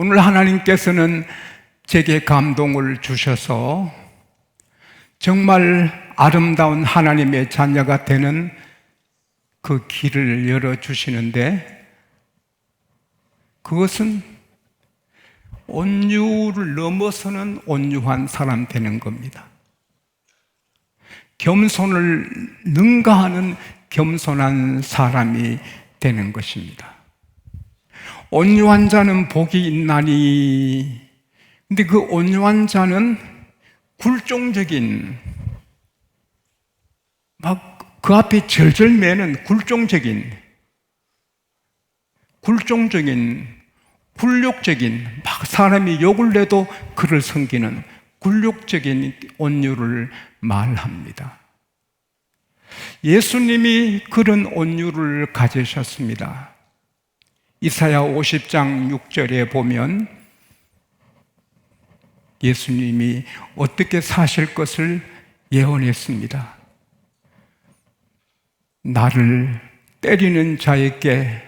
오늘 하나님께서는 제게 감동을 주셔서 정말 아름다운 하나님의 자녀가 되는 그 길을 열어주시는데, 그것은 온유를 넘어서는 온유한 사람 되는 겁니다. 겸손을 능가하는 겸손한 사람이 되는 것입니다. 온유한 자는 복이 있나니. 근데 그 온유한 자는 굴종적인, 막 그 앞에 절절매는 굴종적인, 굴욕적인, 막 사람이 욕을 내도 그를 섬기는 굴욕적인 온유를 말합니다. 예수님이 그런 온유를 가지셨습니다. 이사야 50장 6절에 보면 예수님이 어떻게 사실 것을 예언했습니다. 나를 때리는 자에게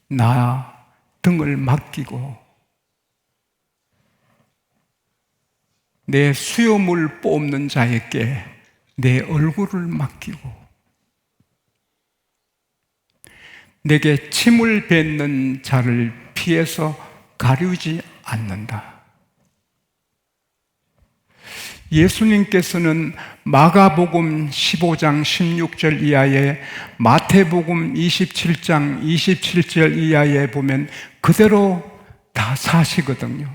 나 등을 맡기고 내 수염을 뽑는 자에게 내 얼굴을 맡기고 내게 침을 뱉는 자를 피해서 가리우지 않는다. 예수님께서는 마가복음 15장 16절 이하에, 마태복음 27장 27절 이하에 보면 그대로 다 사시거든요.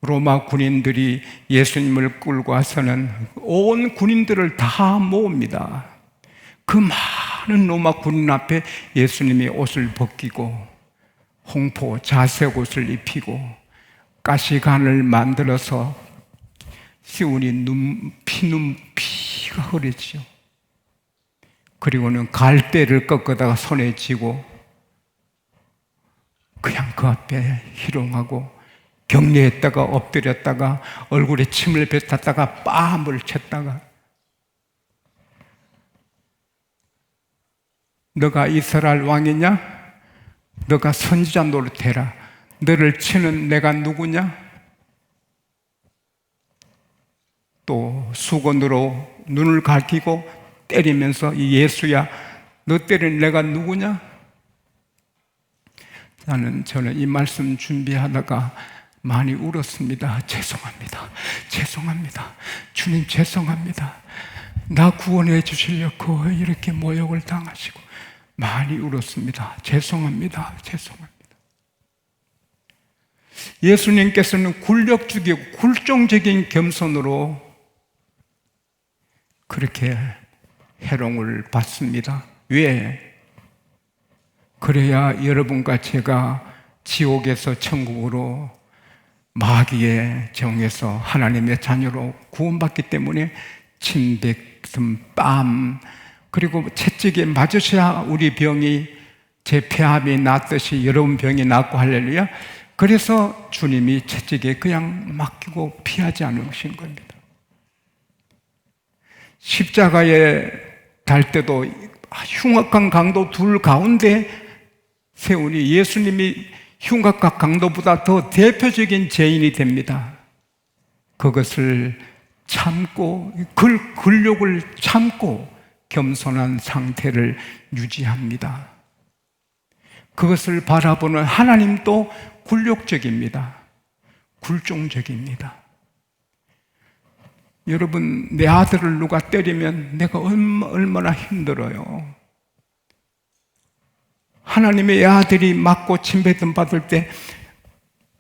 로마 군인들이 예수님을 끌고 와서는 온 군인들을 다 모읍니다. 그 많은 로마 군인 앞에 예수님이 옷을 벗기고 홍포 자색 옷을 입히고 가시관을 만들어서 씌우니 피가 흐르지요. 그리고는 갈대를 꺾어다가 손에 쥐고 그냥 그 앞에 희롱하고 격려했다가 엎드렸다가 얼굴에 침을 뱉었다가 뺨을 쳤다가 너가 이스라엘 왕이냐? 너가 선지자 노릇해라. 너를 치는 내가 누구냐? 또 수건으로 눈을 가리고 때리면서 이 예수야, 너 때리는 내가 누구냐? 저는 이 말씀 준비하다가 많이 울었습니다. 죄송합니다. 주님 죄송합니다. 나 구원해 주시려고 이렇게 모욕을 당하시고 많이 울었습니다. 죄송합니다. 예수님께서는 굴욕적이고 굴종적인 겸손으로 그렇게 해롱을 받습니다. 왜? 그래야 여러분과 제가 지옥에서 천국으로 마귀의 정에서 하나님의 자녀로 구원받기 때문에 침, 뱉음, 뺨, 그리고 채찍에 맞으셔야 우리 병이, 제 폐암이 낫듯이 여러분 병이 낫고, 할렐루야. 그래서 주님이 채찍에 그냥 맡기고 피하지 않으신 겁니다. 십자가에 달 때도 흉악한 강도 둘 가운데 세우니 예수님이 흉악한 강도보다 더 대표적인 죄인이 됩니다. 그것을 참고, 굴욕을 참고 겸손한 상태를 유지합니다. 그것을 바라보는 하나님도 굴욕적입니다. 굴종적입니다. 여러분, 내 아들을 누가 때리면 내가 얼마나 힘들어요. 하나님의 아들이 맞고 침뱉음 받을 때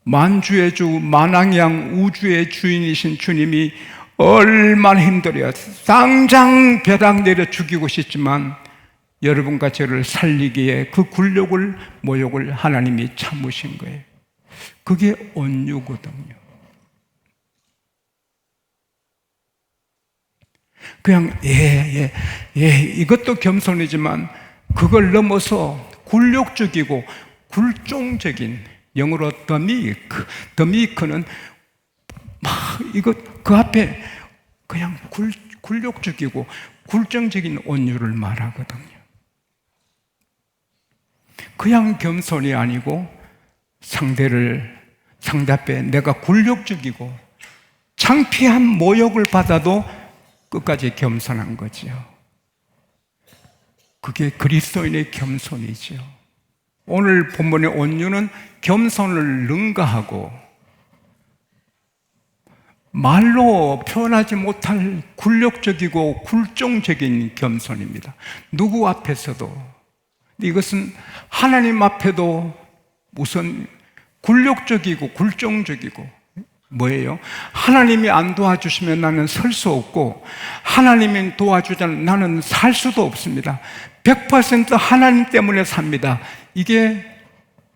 만주의 주, 만왕양 우주의 주인이신 주님이 얼마나 힘들어요. 당장 벼락 내려 죽이고 싶지만 여러분과 저를 살리기에 그 굴욕을, 모욕을 하나님이 참으신 거예요. 그게 온유거든요. 그냥 이것도 겸손이지만 그걸 넘어서 굴욕적이고 굴종적인, 영어로 the meek는 막 이거 그 앞에 그냥 굴욕적이고 굴종적인 온유를 말하거든요. 그냥 겸손이 아니고 상대 앞에 내가 굴욕적이고 창피한 모욕을 받아도 끝까지 겸손한 거지요. 그게 그리스도인의 겸손이지요. 오늘 본문의 온유는 겸손을 능가하고 말로 표현하지 못할 굴욕적이고 굴종적인 겸손입니다. 누구 앞에서도. 이것은 하나님 앞에도 우선 굴욕적이고 굴종적이고 뭐예요? 하나님이 안 도와주시면 나는 설 수 없고 하나님이 도와주지 않으면 나는 살 수도 없습니다. 100% 하나님 때문에 삽니다. 이게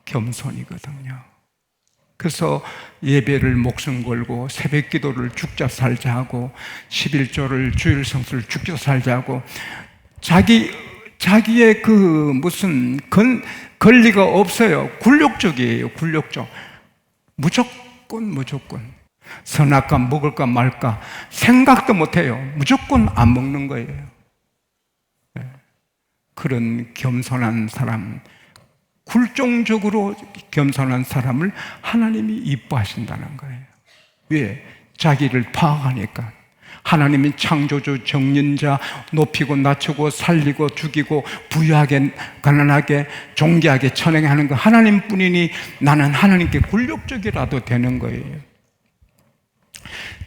겸손이거든요. 그래서 예배를 목숨 걸고 새벽 기도를 죽자 살자 하고 11조를 주일 성수를 죽자 살자 하고 자기의 그 무슨 권리가 없어요. 굴욕적이에요. 굴욕적. 무조건 선악과 먹을까 말까 생각도 못해요. 무조건 안 먹는 거예요. 그런 겸손한 사람, 굴종적으로 겸손한 사람을 하나님이 이뻐하신다는 거예요. 왜? 자기를 파악하니까. 하나님이 창조주, 정인자, 높이고 낮추고 살리고 죽이고 부유하게 가난하게 존귀하게 천행하는 거 하나님뿐이니 나는 하나님께 굴욕적이라도 되는 거예요.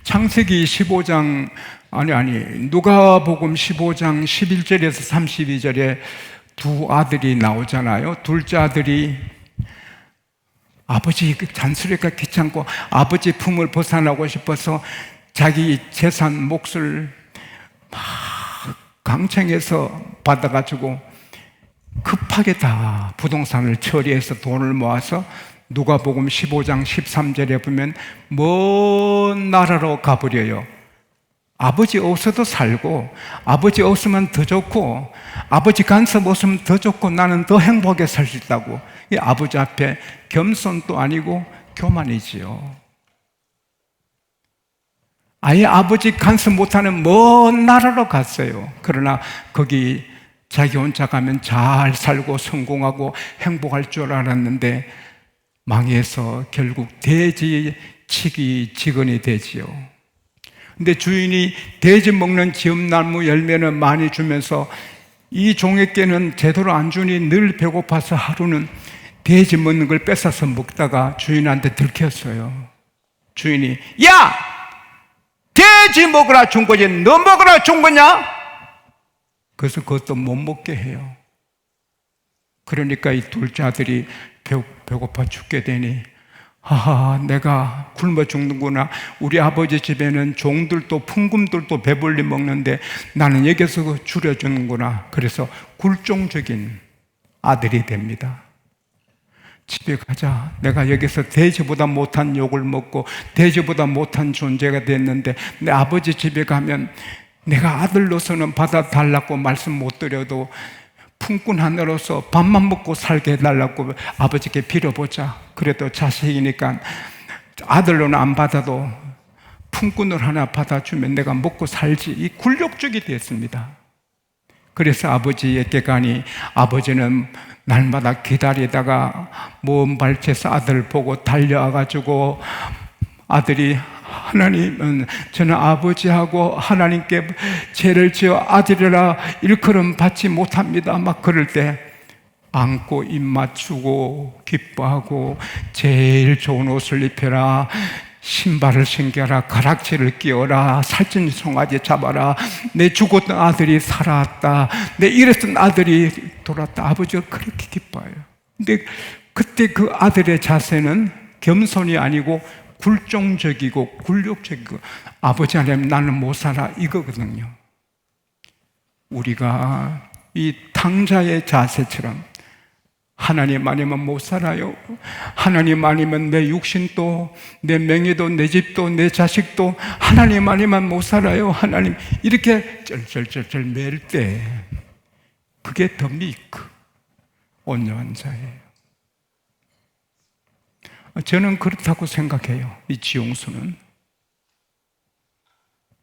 창세기 15장 누가복음 15장 11절에서 32절에 두 아들이 나오잖아요. 둘째 아들이 아버지 잔소리가 귀찮고 아버지 품을 벗어나고 싶어서 자기 재산 몫을 막 강청에서 받아가지고 급하게 다 부동산을 처리해서 돈을 모아서 누가복음 15장 13절에 보면 먼 나라로 가버려요. 아버지 없어도 살고 아버지 없으면 더 좋고 아버지 간섭 없으면 더 좋고 나는 더 행복하게 살 수 있다고. 이 아버지 앞에 겸손도 아니고 교만이지요. 아예 아버지 간섭 못하는 먼 나라로 갔어요. 그러나 거기 자기 혼자 가면 잘 살고 성공하고 행복할 줄 알았는데 망해서 결국 돼지치기 직원이 되지요. 근데 주인이 돼지 먹는 지엄나무 열매는 많이 주면서 이 종에게는 제대로 안 주니 늘 배고파서 하루는 돼지 먹는 걸 뺏어서 먹다가 주인한테 들켰어요. 주인이 야! 돼지 먹으라 준 거지 너 먹으라 준 거냐? 그래서 그것도 못 먹게 해요. 그러니까 이 둘째 아들이 배고파 죽게 되니 내가 굶어 죽는구나. 우리 아버지 집에는 종들도 풍금들도 배불리 먹는데 나는 여기서 줄여주는구나. 그래서 굴종적인 아들이 됩니다. 집에 가자. 내가 여기서 돼지보다 못한 욕을 먹고 돼지보다 못한 존재가 됐는데 내 아버지 집에 가면 내가 아들로서는 받아달라고 말씀 못 드려도 품꾼 하나로서 밥만 먹고 살게 해달라고 아버지께 빌어보자. 그래도 자식이니까 아들로는 안 받아도 품꾼을 하나 받아주면 내가 먹고 살지. 이 굴욕적이 됐습니다. 그래서 아버지에게 가니 아버지는 날마다 기다리다가 먼 발치에서 아들을 보고 달려와가지고 아들이 하나님은 저는 아버지하고 하나님께 죄를 지어 아들이라 일컬음 받지 못합니다. 막 그럴 때 안고 입 맞추고 기뻐하고 제일 좋은 옷을 입혀라, 신발을 신겨라, 가락지를 끼워라, 살찐 송아지 잡아라, 내 죽었던 아들이 살아왔다, 내 잃었던 아들이 돌아왔다. 아버지가 그렇게 기뻐해요. 근데 그때 그 아들의 자세는 겸손이 아니고 굴종적이고 굴욕적이고 아버지 아니면 나는 못 살아 이거거든요. 우리가 이 탕자의 자세처럼 하나님 아니면 못 살아요. 하나님 아니면 내 육신도 내 명예도 내 집도 내 자식도 하나님 아니면 못 살아요. 하나님 이렇게 쩔쩔쩔쩔 맬 때 그게 더 미크 온유한 자예요. 저는 그렇다고 생각해요. 이 지용수는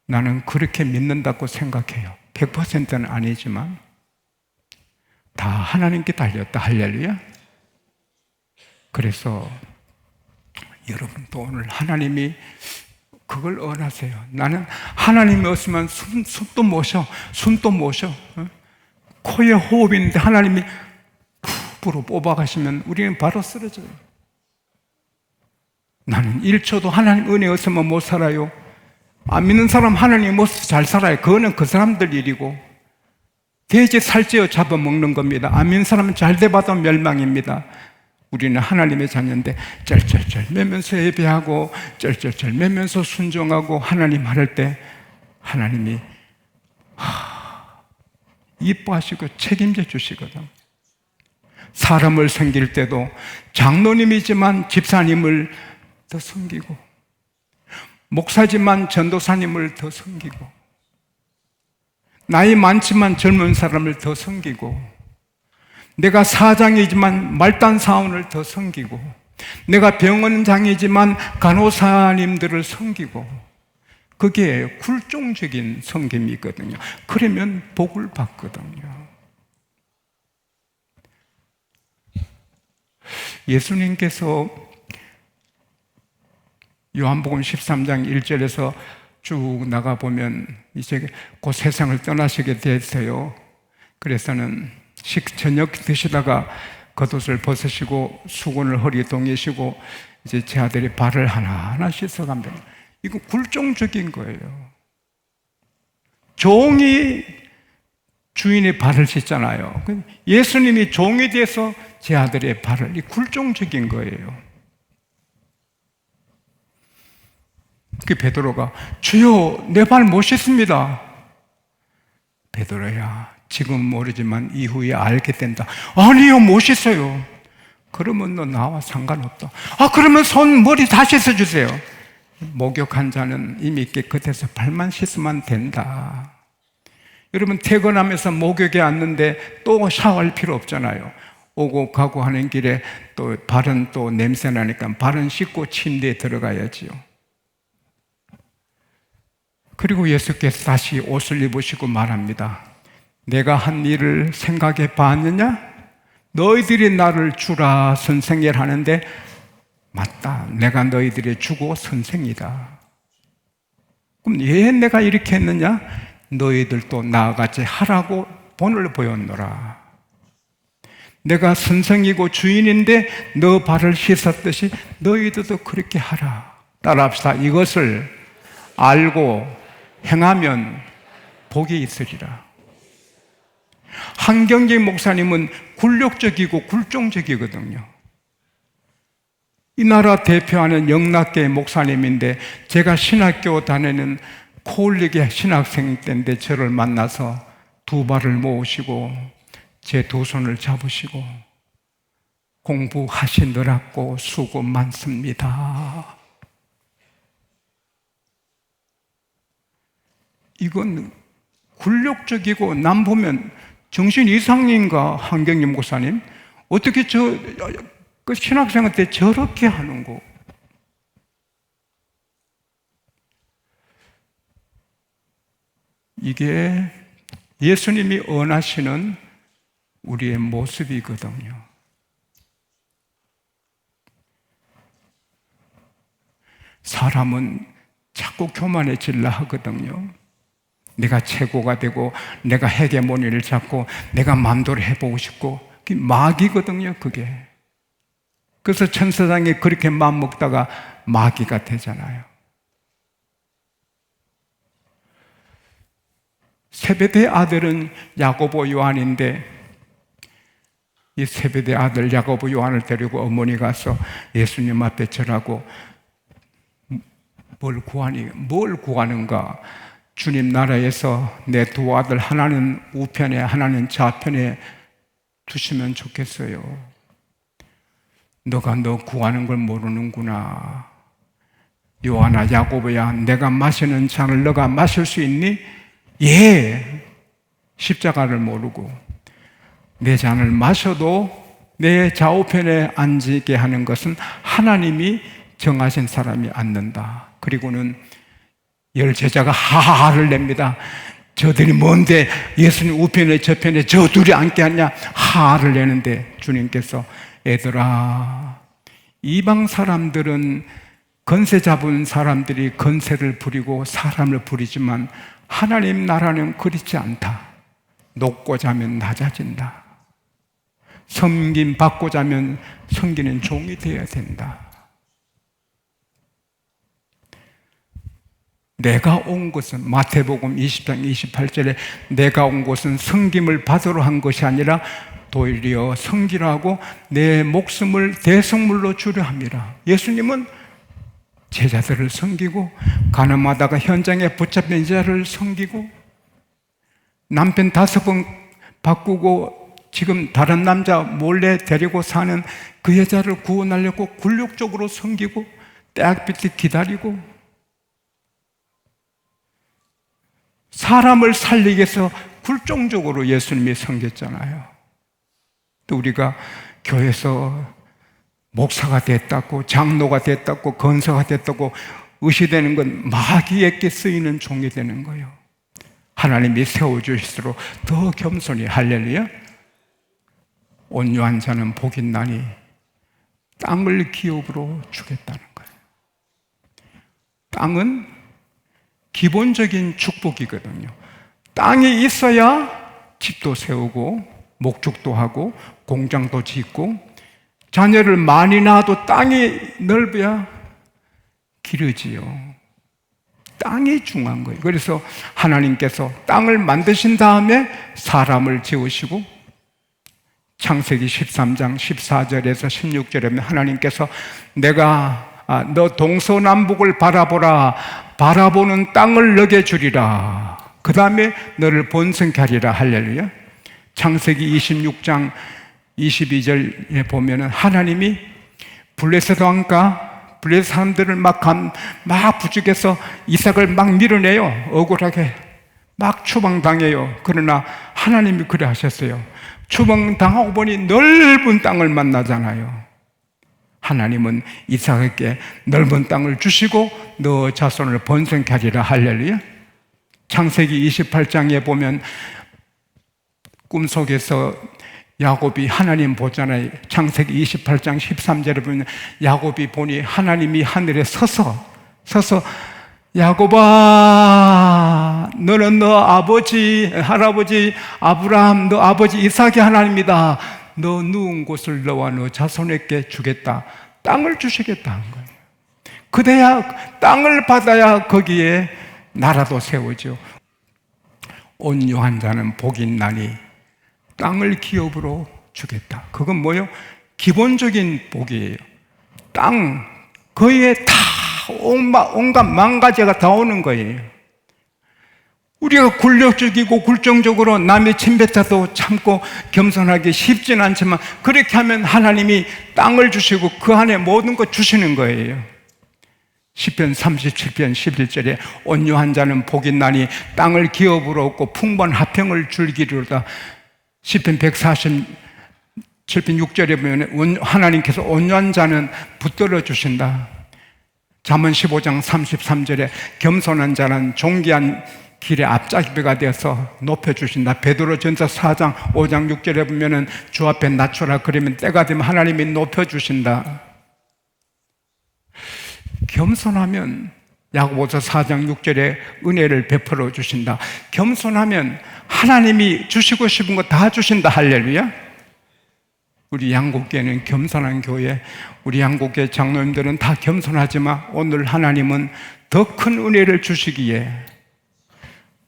나는 그렇게 믿는다고 생각해요. 100%는 아니지만 다 하나님께 달렸다. 할렐루야. 그래서 여러분도 오늘 하나님이 그걸 원하세요. 나는 하나님이 없으면 숨도 못 쉬어. 숨도 못 쉬어. 코에 호흡인데 하나님이 푹으로 뽑아가시면 우리는 바로 쓰러져요. 나는 1초도 하나님 은혜 없으면 못 살아요. 안 믿는 사람 하나님 없어서 잘 살아요. 그거는 그 사람들 일이고, 돼지 살찌어 잡아먹는 겁니다. 안 믿는 사람은 잘 돼봐도 멸망입니다. 우리는 하나님의 자녀인데 쩔쩔쩔 매면서 예배하고 쩔쩔쩔 매면서 순종하고 하나님 말할 때 하나님이 이뻐하시고 책임져 주시거든. 사람을 섬길 때도 장로님이지만 집사님을 더 섬기고, 목사지만 전도사님을 더 섬기고, 나이 많지만 젊은 사람을 더 섬기고, 내가 사장이지만 말단 사원을 더 섬기고, 내가 병원장이지만 간호사님들을 섬기고, 그게 굴종적인 섬김이거든요. 그러면 복을 받거든요. 예수님께서 요한복음 13장 1절에서 쭉 나가보면 이제 곧 세상을 떠나시게 됐어요. 그래서는 저녁 드시다가 겉옷을 벗으시고 수건을 허리에 동이시고 이제 제 아들이 발을 하나하나 씻어갑니다. 이거 굴종적인 거예요. 종이 주인의 발을 씻잖아요. 예수님이 종이 돼서 제 아들의 발을, 이 굴종적인 거예요. 그 베드로가 주여 내 발 못 씻습니다. 베드로야 지금 모르지만 이후에 알게 된다. 아니요 못 씻어요. 그러면 너 나와 상관없다. 그러면 손 머리 다 씻어주세요. 목욕한 자는 이미 깨끗해서 발만 씻으면 된다. 여러분 퇴근하면서 목욕에 앉는데 또 샤워할 필요 없잖아요. 오고 가고 하는 길에 또 발은 또 냄새 나니까 발은 씻고 침대에 들어가야지요. 그리고 예수께서 다시 옷을 입으시고 말합니다. 내가 한 일을 생각해 봤느냐? 너희들이 나를 주라 선생이라 하는데 맞다. 내가 너희들의 주고 선생이다. 그럼 왜 내가 이렇게 했느냐? 너희들도 나같이 하라고 본을 보였노라. 내가 선생이고 주인인데 너 발을 씻었듯이 너희들도 그렇게 하라. 따라합시다. 이것을 알고 행하면 복이 있으리라. 한경재 목사님은 굴욕적이고 굴종적이거든요. 이 나라 대표하는 영락계 목사님인데 제가 신학교 다니는 코올릭의 신학생 때인데 저를 만나서 두 발을 모으시고 제 두 손을 잡으시고 공부하시느라고 수고 많습니다. 이건 굴욕적이고 남 보면 정신 이상인가 한경림 목사님? 어떻게 그 신학생한테 저렇게 하는 거? 이게 예수님이 원하시는 우리의 모습이거든요. 사람은 자꾸 교만해지려 하거든요. 내가 최고가 되고 내가 헤게모니를 잡고 내가 마음대로 해보고 싶고 그게 마귀거든요. 그게. 그래서 천사장이 그렇게 마음 먹다가 마귀가 되잖아요. 세베대 아들은 야고보 요한인데 이 세베대 아들 야고보 요한을 데리고 어머니 가서 예수님 앞에 절하고 뭘 구하는가? 주님 나라에서 내 두 아들 하나는 우편에 하나는 좌편에 두시면 좋겠어요. 너가 너 구하는 걸 모르는구나. 요한아 야고보야 내가 마시는 잔을 너가 마실 수 있니? 예. 십자가를 모르고 내 잔을 마셔도 내 좌우편에 앉게 하는 것은 하나님이 정하신 사람이 앉는다. 그리고는 열 제자가 하하를 냅니다. 저들이 뭔데 예수님 우편에 저편에 저 둘이 앉게 하냐 하하를 내는데 주님께서 애들아 이방 사람들은 건세 잡은 사람들이 건세를 부리고 사람을 부리지만 하나님 나라는 그렇지 않다. 높고자 하면 낮아진다. 섬김 받고자 하면 섬기는 종이 되어야 된다. 내가 온 것은 마태복음 20장 28절에 내가 온 것은 섬김을 받으러 한 것이 아니라 도리어 섬기려 하고 내 목숨을 대성물로 주려 함이라. 예수님은 제자들을 섬기고 가늠하다가 현장에 붙잡힌 자를 섬기고 남편 5번 바꾸고 지금 다른 남자 몰래 데리고 사는 그 여자를 구원하려고 굴욕적으로 섬기고 때학빛 기다리고 사람을 살리기 위해서 굴종적으로 예수님이 섬겼잖아요. 또 우리가 교회에서 목사가 됐다고 장로가 됐다고 건사가 됐다고 의시되는 건 마귀에게 쓰이는 종이 되는 거예요. 하나님이 세워주실수록 더 겸손히 할렐루야. 온유한 자는 복이 있나니 땅을 기업으로 주겠다는 거예요. 땅은 기본적인 축복이거든요. 땅이 있어야 집도 세우고 목축도 하고 공장도 짓고 자녀를 많이 낳아도 땅이 넓어야 기르지요. 땅이 중요한 거예요. 그래서 하나님께서 땅을 만드신 다음에 사람을 지으시고 창세기 13장 14절에서 16절에 하나님께서 내가 너 동서남북을 바라보라. 바라보는 땅을 너게 주리라. 그 다음에 너를 번성케 하리라. 할렐루야. 창세기 26장 22절에 보면은 하나님이 블레셋 왕과 블레셋 사람들을 막 부축해서 이삭을 막 밀어내요. 억울하게 막 추방당해요. 그러나 하나님이 그래 하셨어요. 추방당하고 보니 넓은 땅을 만나잖아요. 하나님은 이삭에게 넓은 땅을 주시고 너 자손을 번성케 하리라. 할렐루야. 창세기 28장에 보면 꿈속에서 야곱이 하나님 보잖아요. 창세기 28장 13절에 보면 야곱이 보니 하나님이 하늘에 서서 야곱아 너는 너 아버지 할아버지 아브라함 너 아버지 이삭의 하나님이다. 너 누운 곳을 너와 너 자손에게 주겠다. 땅을 주시겠다 한 거예요. 그래야 땅을 받아야 거기에 나라도 세우죠. 온유한 자는 복이 있나니 땅을 기업으로 주겠다. 그건 뭐예요? 기본적인 복이에요. 땅 거기에 다 온갖 망가지가 다 오는 거예요. 우리가 굴욕적이고 굴종적으로 남의 침뱉어도 참고 겸손하기 쉽진 않지만 그렇게 하면 하나님이 땅을 주시고 그 안에 모든 것 주시는 거예요. 시편 37편 11절에 온유한 자는 복이 있나니 땅을 기업으로 얻고 풍부한 화평을 즐기리로다. 시편 147편 6절에 보면 하나님께서 온유한 자는 붙들어 주신다. 잠언 15장 33절에 겸손한 자는 존귀한 길의 앞잡이가 되어서 높여주신다. 베드로전서 4장 5장 6절에 보면 주 앞에 낮추라 그러면 때가 되면 하나님이 높여주신다. 겸손하면 야고보서 4장 6절에 은혜를 베풀어 주신다. 겸손하면 하나님이 주시고 싶은 거 다 주신다. 할렐루야. 우리 양국교회는 겸손한 교회, 우리 양국교회 장로님들은 다 겸손하지만 오늘 하나님은 더 큰 은혜를 주시기에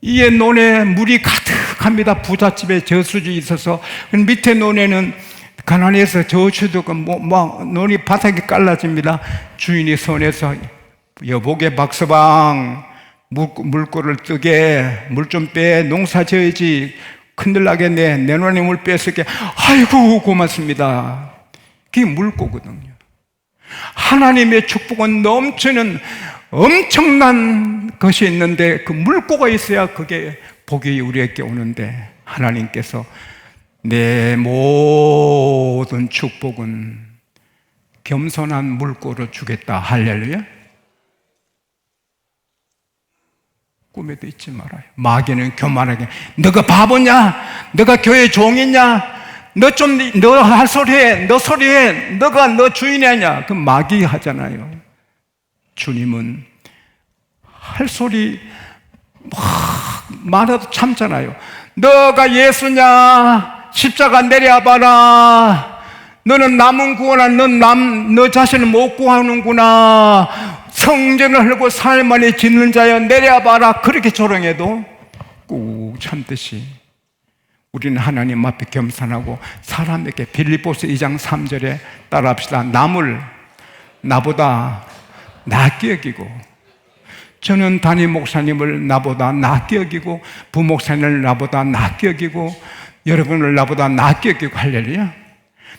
이에 논에 물이 가득합니다. 부잣집에 저수지 있어서 밑에 논에는 가난해서 저수도 논이 바닥에 깔라집니다. 주인이 손에서 여보게 박서방 물꼬를 뜨게 물 좀 빼 농사 지어야지 큰일 나겠네 내 논에 물 뺏을게 아이고 고맙습니다. 그게 물꼬거든요. 하나님의 축복은 넘치는 엄청난 것이 있는데 그 물꼬가 있어야 그게 복이 우리에게 오는데 하나님께서 내 모든 축복은 겸손한 물꼬로 주겠다. 할렐루야. 꿈에도 잊지 말아요. 마귀는 교만하게 너가 바보냐? 너가 교회 종이냐? 너 할 소리 해. 너 소리 해. 너가 너 주인이 아니야. 그 마귀 하잖아요. 주님은 할 소리 말해도 참잖아요. 너가 예수냐? 십자가 내려봐라. 너는 남은 구원한 너 자신을 못 구하는구나. 성전을 헐고 사흘 만에 짓는 자여 내려봐라. 그렇게 조롱해도 꾹 참듯이 우리는 하나님 앞에 겸손하고 사람에게 빌립보서 2장 3절에 따라합시다. 남을 나보다 낫게 여기고, 저는 담임 목사님을 나보다 낫게 여기고, 부목사님을 나보다 낫게 여기고, 여러분을 나보다 낫게 여기고, 할렐루야.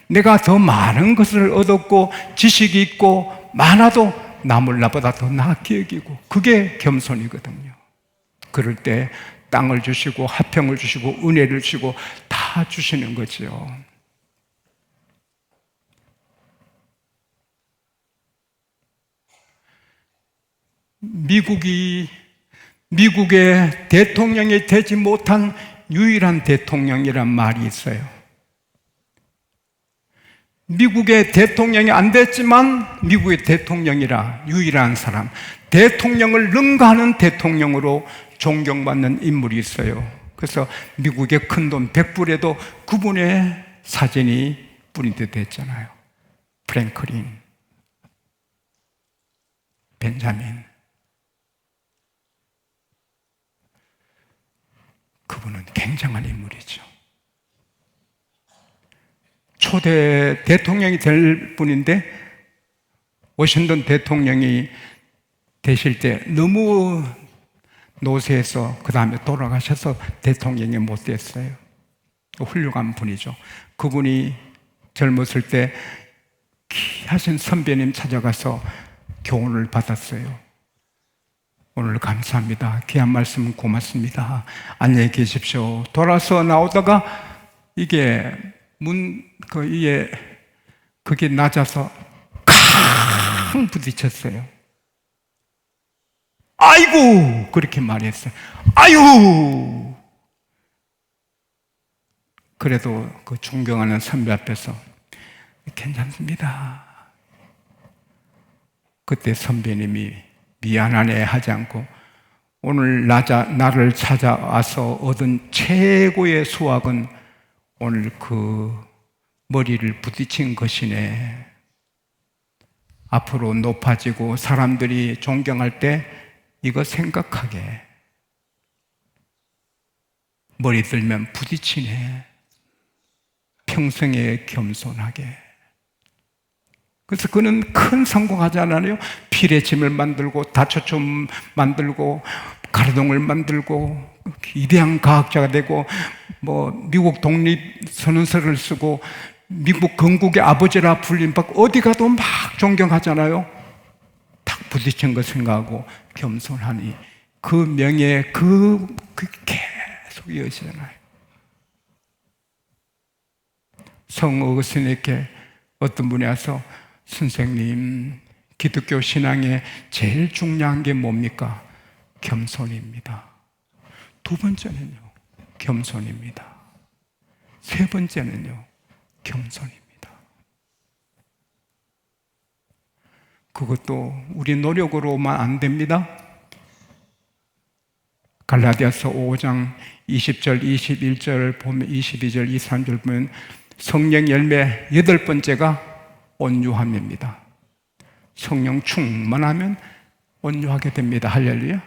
내가 더 많은 것을 얻었고 지식이 있고 많아도 남을 나보다 더 낫게 여기고, 그게 겸손이거든요. 그럴 때 땅을 주시고 화평을 주시고 은혜를 주시고 다 주시는 거죠. 미국의 대통령이 되지 못한 유일한 대통령이란 말이 있어요. 미국의 대통령이 안 됐지만 미국의 대통령이라 유일한 사람, 대통령을 능가하는 대통령으로 존경받는 인물이 있어요. 그래서 미국의 큰돈 100불에도 그분의 사진이 프린트됐잖아요. 프랭클린, 벤자민. 그분은 굉장한 인물이죠. 초대 대통령이 될 분인데 워싱턴 대통령이 되실 때 너무 노쇠해서 그 다음에 돌아가셔서 대통령이 못 됐어요. 훌륭한 분이죠. 그분이 젊었을 때 귀하신 선배님 찾아가서 교훈을 받았어요. 오늘 감사합니다. 귀한 말씀 고맙습니다. 안녕히 계십시오. 돌아서 나오다가 이게 그게 낮아서 쾅 부딪혔어요. 아이고! 그렇게 말했어요. 아유! 그래도 그 존경하는 선배 앞에서 괜찮습니다. 그때 선배님이 미안하네 하지 않고 오늘 나를 찾아와서 얻은 최고의 수확은 오늘 그 머리를 부딪힌 것이네. 앞으로 높아지고 사람들이 존경할 때 이거 생각하게. 머리 들면 부딪히네. 평생에 겸손하게. 그래서 그는 큰 성공하지 않아요? 필의 짐을 만들고 다초점 만들고 가로등을 만들고 위대한 과학자가 되고 미국 독립선언서를 쓰고 미국 건국의 아버지라 불림받고 어디 가도 막 존경하잖아요. 탁 부딪힌 거 생각하고 겸손하니 그 명예 그 계속 이어지잖아요. 성 어거스틴에게 어떤 분이 와서 선생님, 기독교 신앙에 제일 중요한 게 뭡니까? 겸손입니다. 두 번째는요, 겸손입니다. 세 번째는요, 겸손입니다. 그것도 우리 노력으로만 안 됩니다. 갈라디아서 5장 20절, 21절 보면 22절, 23절 보면 성령 열매 8번째가 온유함입니다. 성령 충만하면 온유하게 됩니다. 할렐루야.